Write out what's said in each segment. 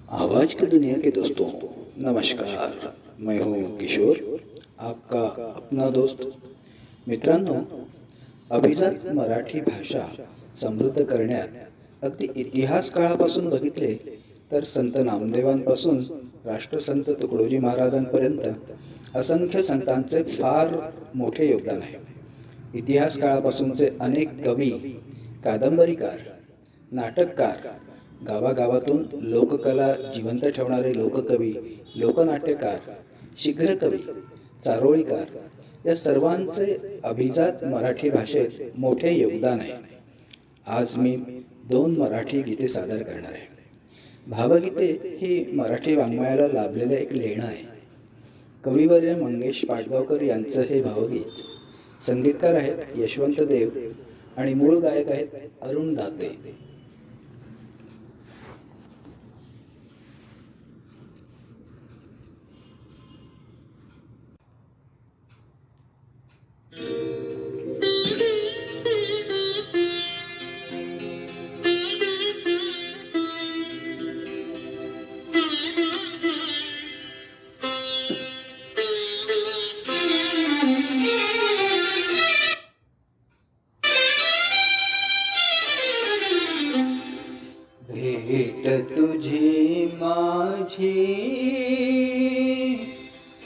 आवाज की दुनिया के दोस्तों, नमस्कार। मैं हूँ किशोर, आपका अपना दोस्त। मित्रांनो, अभिजात मराठी भाषा समृद्ध करण्यात अगदी इतिहास काळापासून बघितले तर संत नामदेवांपासून राष्ट्रसंत तुकडोजी महाराजांपर्यंत असंख्य संतांचे फार मोठे योगदान आहे. इतिहास काळापासूनचे अनेक कवी, कादंबरीकार, नाटककार, गावागावातून लोककला जिवंत ठेवणारे लोककवी, लोकनाट्यकार, शीघ्रकवी, चारोळीकार या सर्वांचे अभिजात मराठी भाषेत मोठे योगदान आहे. आज मी 2 मराठी गीते सादर करणार आहे. भावगीते ही मराठी वाङ्मयाला लाभलेलं एक लेणं आहे. कविवर्य मंगेश पाडगावकर यांचं हे भावगीत. संगीतकार आहेत यशवंत देव आणि मूळ गायक आहेत अरुण दाते. भेट तुझी माझी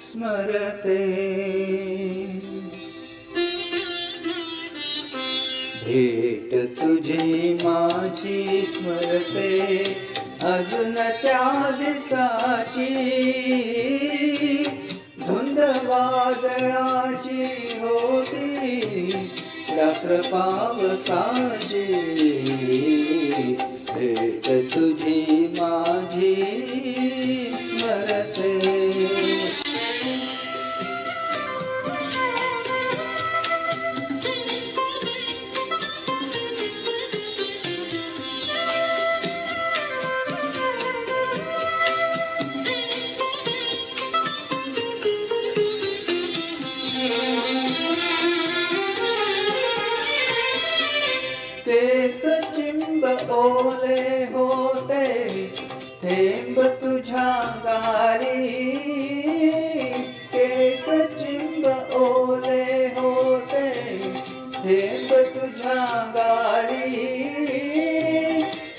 स्मरते, भेट तुझी माझी स्मरते, अजून त्या दिसाची धुंद वादळाची होती, रात्र पावसाची. भेट तुझी माझी स्मरते. ते सचिंब ओले होते, थेंब तुझ्या गाली. ते सचिंब ओले होते, थेंब तुझ्या गाली.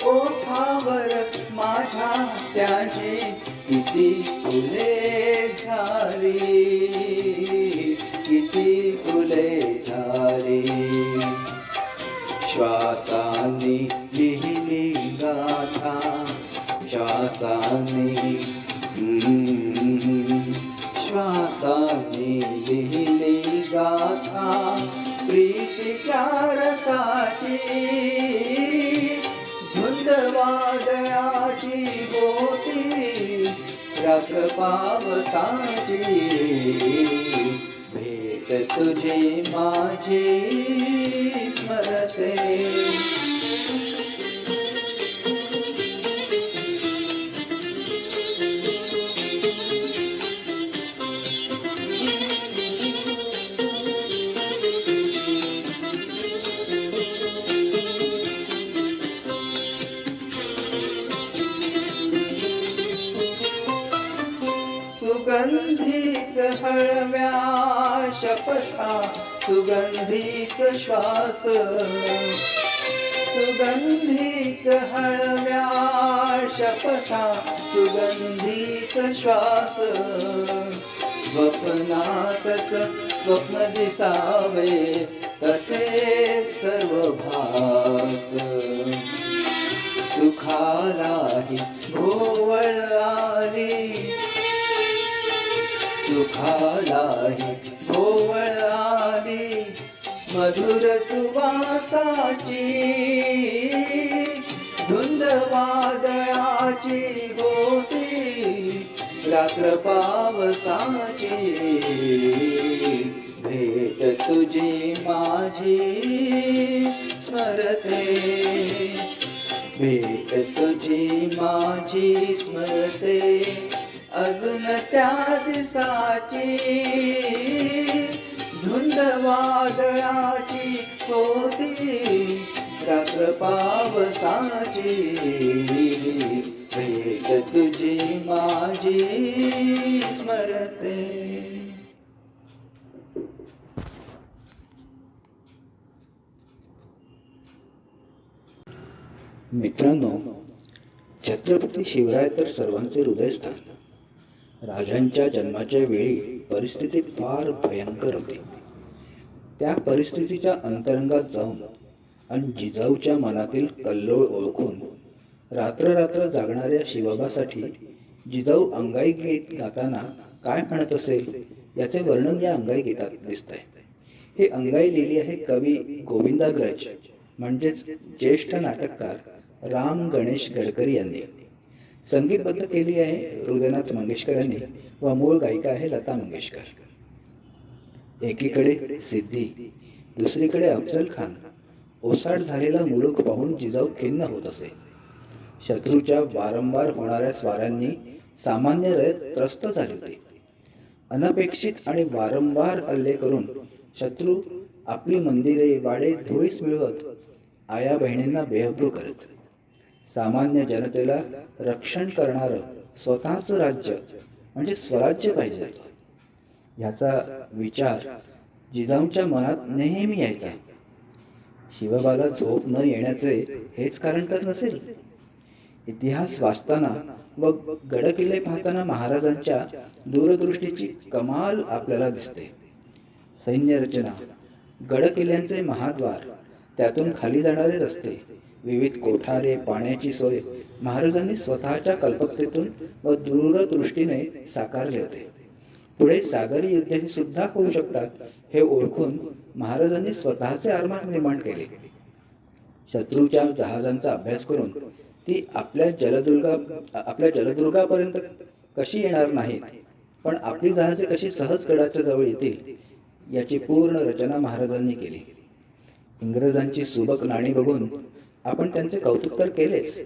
ओठावर माझ्या त्याची किती फुले झाली, किती फुले झाली. श्वासाने लिहिली गाथा, श्वासाने श्वासाने लिहिली गाथा, प्रीतीच्या रसाची. धुंद वादळाची होती, रात्र पावसाची. भेट तुझी माझी स्मरते. सुगंधीच हळव्या शपथा, सुगंधीच श्वास, सुगंधीच हळव्या शपथा, सुगंधीच श्वास. स्वप्नातच स्वप्न दिसावे तसे सर्व भास. सुखालाही भोवळ आली, सुखालाही भोवळ आली, मधुर सुवासाची. धुंद वादळाची होती, रात्र पावसाची. भेट तुझी माझी स्मरते, भेट तुझी माझी स्मरते, अजून त्या दिसाची. धुंद वादळाची होती, रात्र पावसाची. भेट तुझी माझी स्मरते. मित्रांनो, छत्रपती शिवराय तर सर्वांचे हृदयस्थान. राजांच्या जन्माच्या वेळी परिस्थिती फार भयंकर होती. त्या परिस्थितीच्या अंतरंगात जाऊन आणि जिजाऊच्या मनातील कल्लोळ ओळखून रात्र रात्र जागणाऱ्या शिवबासाठी जिजाऊ अंगाई गीत गाताना काय म्हणत असेल याचे वर्णन या अंगाई गीतात दिसतंय. ही अंगाई लिहिली आहे कवी गोविंदाग्रज म्हणजेच ज्येष्ठ नाटककार राम गणेश गडकरी यांनी. संगीतबद्ध केली आहे हृदयनाथ मंगेशकर यांनी व मूळ गायिका आहे लता मंगेशकर. एकीकडे सिद्धी, दुसरीकडे अफजल खान. ओसाड झालेला मुलूक पाहून जिजाऊ खिन्न होत असे. शत्रूच्या वारंवार होणाऱ्या स्वारांनी सामान्य रयत त्रस्त झाली होती. अनपेक्षित आणि वारंवार हल्ले करून शत्रू आपली मंदिरे वाडे धुळीस मिळवत आया बहिणींना बेअब्रू करत. सामान्य जनतेला रक्षण करणारं स्वतःच राज्य म्हणजे स्वराज्य पाहिजे होतं. ह्याचा विचार जिजाऊंच्या मनात नेहमी यायचा. शिवबाला झोप न येण्याचे हेच कारण तर नसेल. इतिहास वाचताना व गडकिल्ले पाहताना महाराजांच्या दूरदृष्टीची कमाल आपल्याला दिसते. सैन्य रचना, गडकिल्ल्यांचे महाद्वार, त्यातून खाली जाणारे रस्ते, विविध कोठारे, पाण्याची सोय महाराजांनी स्वतःच्या कल्पकतेतून व दूरदृष्टीने साकारले होते. पुढे सागरी युद्ध सुद्धा होऊ शकतात हे ओळखून महाराजांनी स्वतःचे आरमार निर्माण केले. शत्रूच्या जहाजांचा अभ्यास करून ती आपल्या जलदुर्गापर्यंत कशी येणार नाहीत, पण आपली जहाजे कशी सहज गडाच्या जवळ येतील याची पूर्ण रचना महाराजांनी केली. इंग्रजांची सुबक नाणी बघून आपण त्यांचे कौतुक तर केलेच,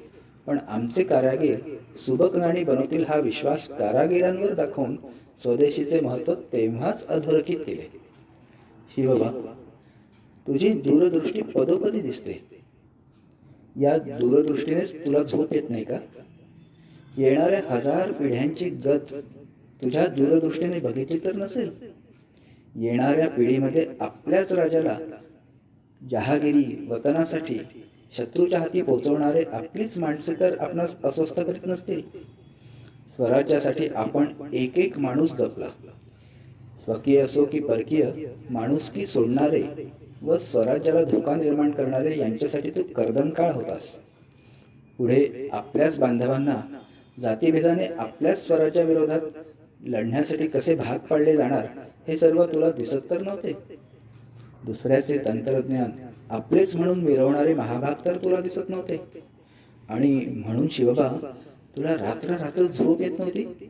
पण आमचे कारागीर सुबक नाणी बनवतील हा विश्वास कारागिरांवर दाखवून स्वदेशीचे महत्त्व तेव्हाच अधोरेखित केले. शिवबा, तुझी दूरदृष्टी पदोपदी दिसते. या दूरदृष्टीनेच तुला झोप येत नाही का? येणाऱ्या 1000 पिढ्यांची गत तुझ्या दूरदृष्टीने बघितली तर नसेल. येणाऱ्या पिढीमध्ये आपल्याच राजाला जहागिरी वतनासाठी शत्रूच्या हाती पोचवणारे आपलीच माणसे तर आपणास अस्वस्थ करीत नसतील. स्वराज्यासाठी आपण एक एक माणूस जपला. स्वकीय असो की परकीय, माणुसकी सोडणारे व स्वराज्याला धोका निर्माण करणारे यांच्यासाठी तू कर्दनकाळ होतास. पुढे आपल्याच बांधवांना जातीभेदाने आपल्याच स्वराज्या विरोधात लढण्यासाठी कसे भाग पाडले जाणार हे सर्व तुला दिसत तर नव्हते. दुसऱ्याचे तंत्रज्ञान आपलेच म्हणून मिरवणारे महाभाग तर तुला दिसत नव्हते. आणि म्हणून शिवबा, तुला रात्र रात्र झोप येत नव्हती.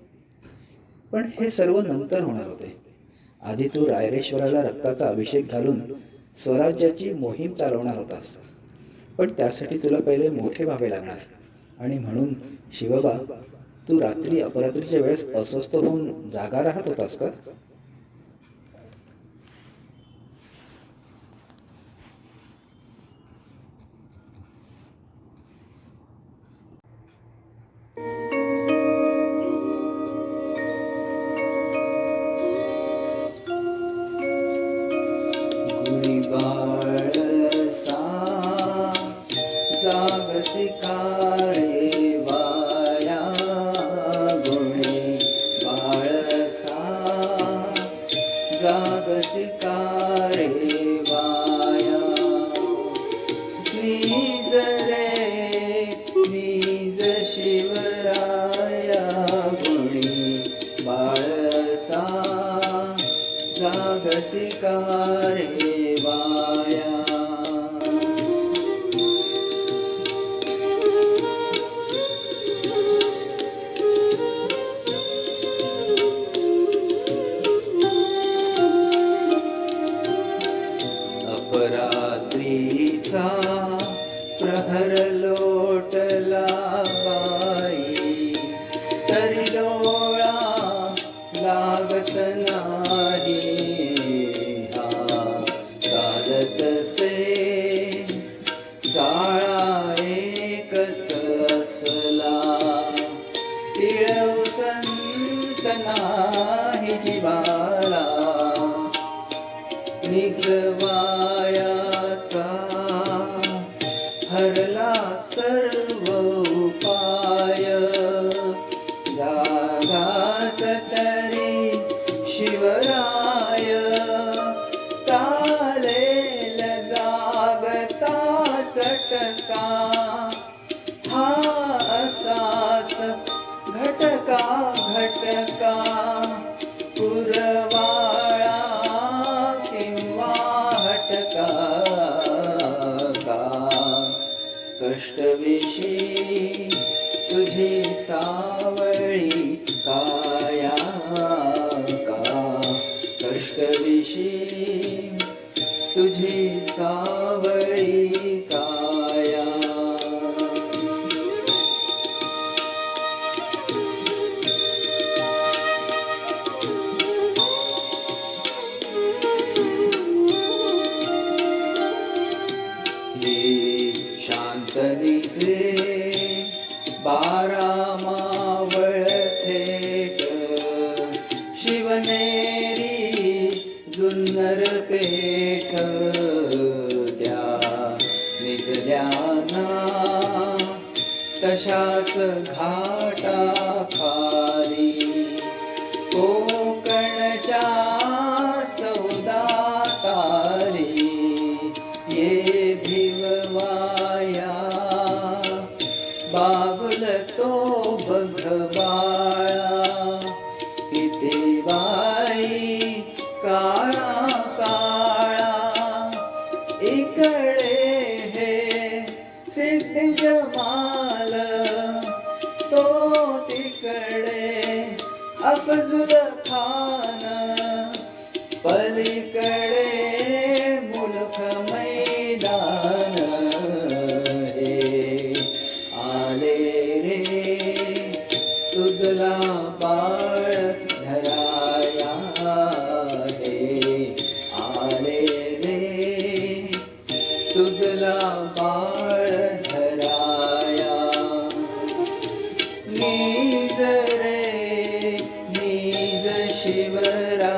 पण हे सर्व नंतर होणार होते. आधी तू रायरेश्वराला रक्ताचा अभिषेक घालून स्वराज्याची मोहीम चालवणार होतास. पण त्यासाठी तुला पहिले मोठे व्हावे लागणार. आणि म्हणून शिवबा, तू रात्री अपरात्रीच्या वेळेस अस्वस्थ होऊन जागा राहत होतास का? जागसी काळे वाया, गुणी बाळसा जागसी काळे वाया. नीज रे नीज शिवराया, गुणी बाळसा जागसी काळे वाया. अपरात्रीचा प्रहर लोटला बाई, जागा चटणी शिवराय, चालेल जागता चटका, हा असाच घटका घटका, पुरवाळा किंवा हटका का, कष्टविशी तुझी सावळी काया का, कष्टविशी तुझी सावळी काया. शांतनीचे 12 मावळ थेट, शिवनेरी जुन्नर पेठ, त्या निजल्याना तशाच घाटा खाली, कोकणच्या 14 तारी, ये भिववाया बागुल तो बघ बाळा, किती बाई काळा काळा, इकडे हे सिद्ध जमाल, तो तिकडे अफजुल खान, पलीकडे मुलख मैदान, हे आले रे तुझला बाळ धराया, हे आले रे तुझला बाळ धराया. नीज रे नीज शिवराया,